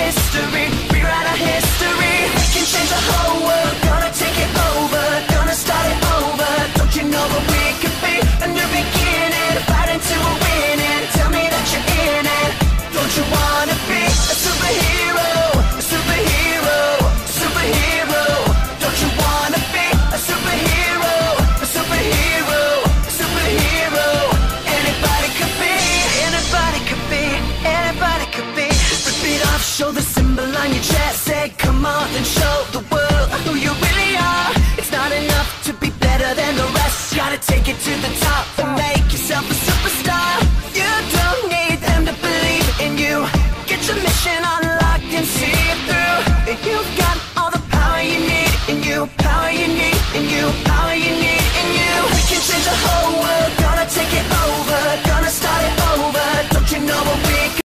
history, rewrite our history. We can change the whole world, gonna take it over, gonna start it over. Don't you know that we could be a new beginning, fighting to a winning? Tell me that you're in it. Don't you wanna be a superhero, a superhero, a superhero? Don't you wanna be a superhero, a superhero, a superhero? Anybody could be, anybody could be, anybody could be. Rip it off, show the symbol on your chest. Say come on and show the world who you really are. It's not enough to be better than the rest, gotta take it to the top.